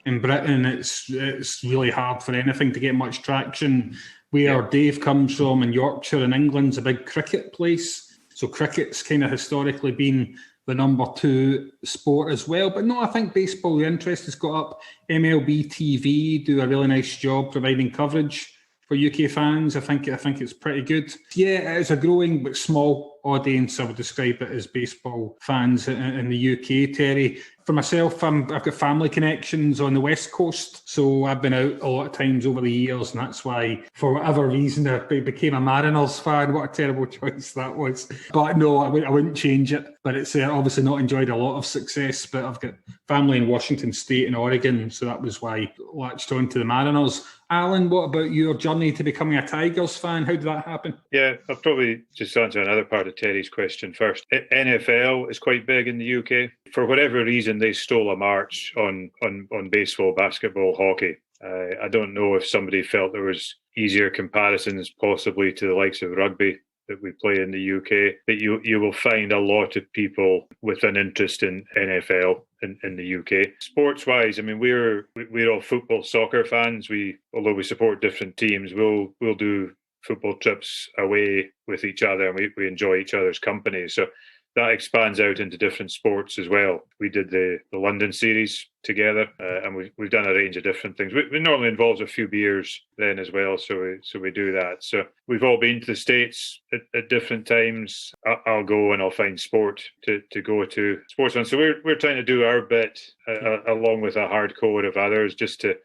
in Britain, it's really hard for anything to get much traction. Where Dave comes from in Yorkshire in England's a big cricket place, so cricket's kind of historically been the number 2 sport as well. But no, I think baseball, the interest has got up. MLB TV do a really nice job providing coverage for UK fans. I think it's pretty good. Yeah, it's a growing but small audience. I would describe it as baseball fans in the UK, Terry. For myself, I've got family connections on the West Coast, so I've been out a lot of times over the years, and that's why, for whatever reason, I became a Mariners fan. What a terrible choice that was. But no, I wouldn't change it. But it's obviously not enjoyed a lot of success, but I've got family in Washington State and Oregon, so that was why I latched on to the Mariners. Alan, what about your journey to becoming a Tigers fan? How did that happen? Yeah, I'll probably just answer another part of Terry's question first. NFL is quite big in the UK. For whatever reason, they stole a march on baseball, basketball, hockey. I don't know if somebody felt there was easier comparisons possibly to the likes of rugby that we play in the UK, that you will find a lot of people with an interest in NFL in the UK. Sports-wise, I mean, we're all football, soccer fans. Although we support different teams, we'll do football trips away with each other, and we enjoy each other's company. So that expands out into different sports as well. We did the London series together, and we've done a range of different things. It normally involves a few beers then as well, so we do that. So we've all been to the States at different times. I'll go and I'll find sport to go to. Sports fans. So we're trying to do our bit along with a hard core of others, just to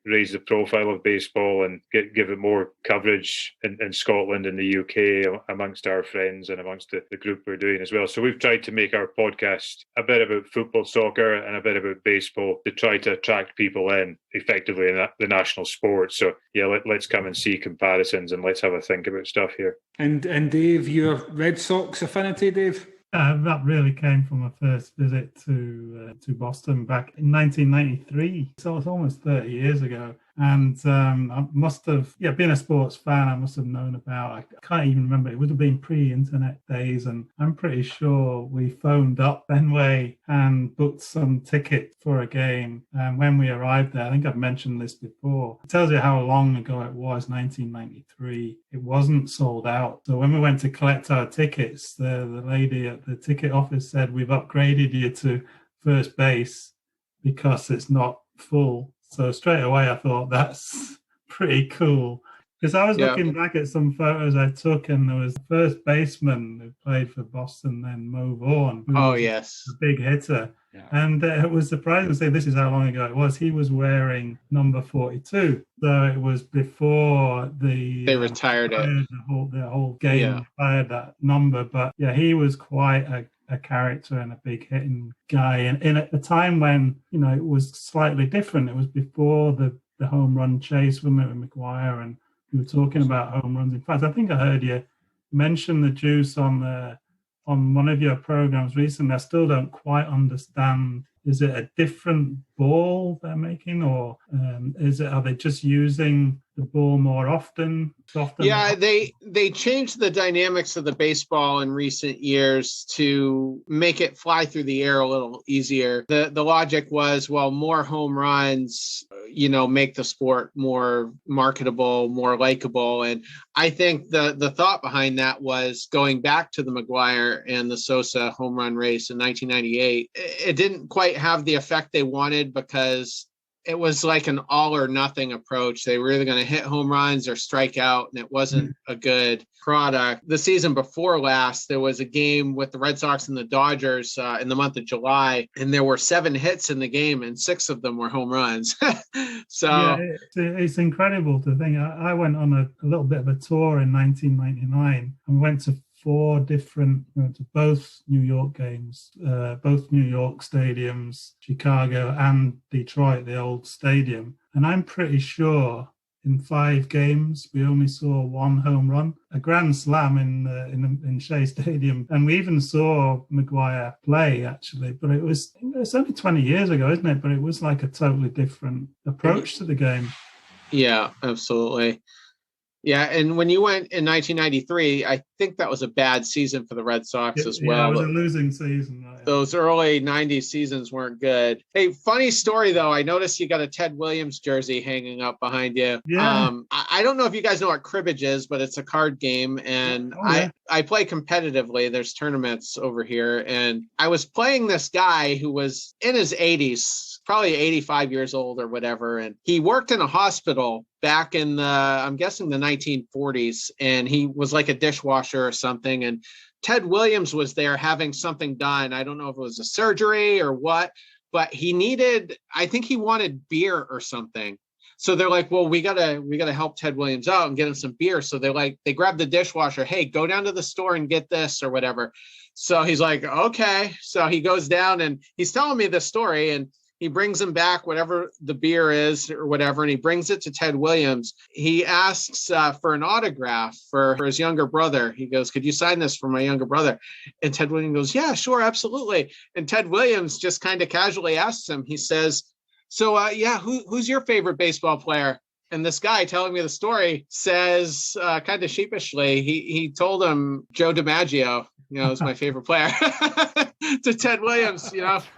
raise the profile of baseball and give it more coverage in Scotland and the UK amongst our friends and amongst the group we're doing as well. So we've tried to make our podcast a bit about football, soccer, and a bit about baseball to try to attract people in effectively in the national sport. So yeah, let's come and see comparisons and let's have a think about stuff here. And Dave, your Red Sox affinity, Dave? That really came from my first visit to Boston back in 1993. So it's almost 30 years ago. And I must have, being a sports fan, I must have known about, I can't even remember, it would have been pre-internet days. And I'm pretty sure we phoned up Fenway and booked some tickets for a game. And when we arrived there, I think I've mentioned this before, it tells you how long ago it was, 1993. It wasn't sold out. So when we went to collect our tickets, the lady at the ticket office said, "We've upgraded you to first base because it's not full." So straight away, I thought that's pretty cool. Because I was looking back at some photos I took, and there was the first baseman who played for Boston, then Mo Vaughn. Oh, yes. A big hitter. Yeah. And it was surprising to say this is how long ago it was. He was wearing number 42. So it was before they retired it. The whole game fired that number. But yeah, he was quite a character and a big hitting guy, and at the time when it was slightly different. It was before the home run chase with McGuire, and we were talking about home runs. In fact, I think I heard you mention the juice on one of your programs recently. I still don't quite understand. Is it a different ball they're making, or are they just using the ball more often? Yeah, they changed the dynamics of the baseball in recent years to make it fly through the air a little easier. The logic was, well, more home runs, make the sport more marketable, more likable. And I think the thought behind that was going back to the McGuire and the Sosa home run race in 1998. It didn't quite have the effect they wanted because it was like an all or nothing approach. They were either going to hit home runs or strike out, and it wasn't a good product. The season before last, there was a game with the Red Sox and the Dodgers in the month of July, and there were 7 hits in the game, and 6 of them were home runs. So it's incredible to think. I went on a little bit of a tour in 1999 and went to 4 different, to both New York games, both New York stadiums, Chicago and Detroit, the old stadium. And I'm pretty sure in 5 games, we only saw 1 home run, a grand slam in Shea Stadium. And we even saw McGuire play, actually. But it's only 20 years ago, isn't it? But it was like a totally different approach to the game. Yeah, absolutely. Yeah, and when you went in 1993, I think that was a bad season for the Red Sox as well. Yeah, it was a losing season. Right? Those early 90s seasons weren't good. Hey, funny story, though. I noticed you got a Ted Williams jersey hanging up behind you. Yeah. I don't know if you guys know what cribbage is, but it's a card game, and I play competitively. There's tournaments over here, and I was playing this guy who was in his 80s, probably 85 years old or whatever, and he worked in a hospital back in I'm guessing the 1940s, and he was like a dishwasher or something, and Ted Williams was there having something done. I don't know if it was a surgery or what, but I think he wanted beer or something. So they're like, well, we gotta help Ted Williams out and get him some beer. So they grab the dishwasher. Hey, go down to the store and get this or whatever. So he's like, okay. So he goes down and he's telling me this story, and he brings him back whatever the beer is or whatever, and he brings it to Ted Williams. He asks for an autograph for his younger brother. He goes, could you sign this for my younger brother? And Ted Williams goes, yeah, sure, absolutely. And Ted Williams just kind of casually asks him, he says, so, who's your favorite baseball player? And this guy telling me the story says, kind of sheepishly, he told him Joe DiMaggio, is my favorite player, to Ted Williams,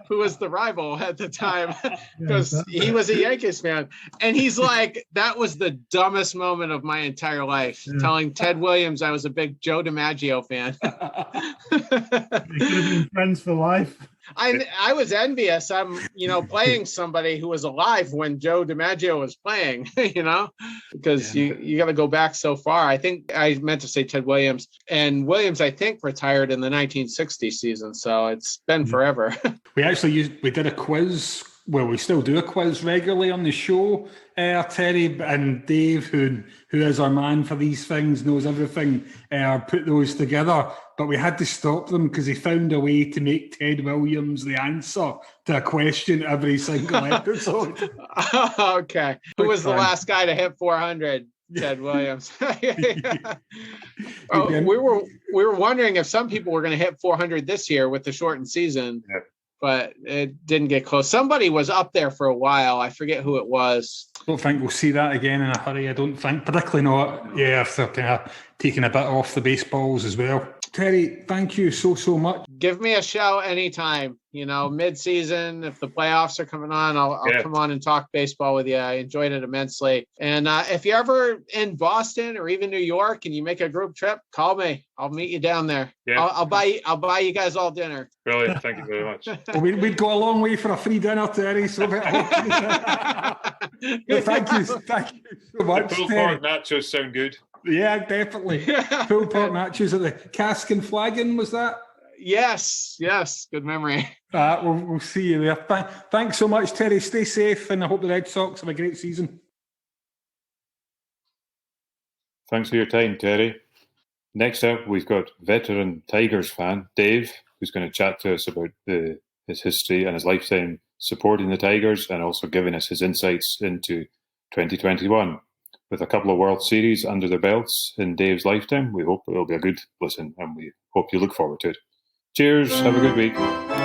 who was the rival at the time, because he was a Yankees fan. And he's like, that was the dumbest moment of my entire life, telling Ted Williams I was a big Joe DiMaggio fan. They could have been friends for life. I was envious. I'm, playing somebody who was alive when Joe DiMaggio was playing, because you got to go back so far. I think I meant to say Ted Williams, and Williams, I think, retired in the 1960 season. So it's been forever. We did a quiz. Well, we still do a quiz regularly on the show. Terry and Dave, who is our man for these things, knows everything, put those together. But we had to stop them because he found a way to make Ted Williams the answer to a question every single episode. Okay. Who was the last guy to hit 400? Ted Williams. We were wondering if some people were going to hit 400 this year with the shortened season. Yeah. But it didn't get close. Somebody was up there for a while. I forget who it was. I don't think we'll see that again in a hurry. I don't think, particularly not. Yeah, if they're kind of taking a bit off the baseballs as well. Terry, thank you so much. Give me a shout anytime. Mid-season, if the playoffs are coming on, I'll come on and talk baseball with you. I enjoyed it immensely. And if you're ever in Boston or even New York and you make a group trip, call me. I'll meet you down there. Yeah. I'll buy you guys all dinner. Brilliant. Thank you very much. Well, we'd go a long way for a free dinner, Terry. So thank you so much. The pulled pork nachos sound good. Yeah, definitely. Pulled pork nachos at the Cask and Flagon, was that? Yes. Good memory. We'll see you there. Thanks so much, Terry. Stay safe, and I hope the Red Sox have a great season. Thanks for your time, Terry. Next up, we've got veteran Tigers fan, Dave, who's going to chat to us about his history and his lifetime supporting the Tigers, and also giving us his insights into 2021. With a couple of World Series under their belts in Dave's lifetime, we hope it'll be a good listen, and we hope you look forward to it. Cheers. Have a good week.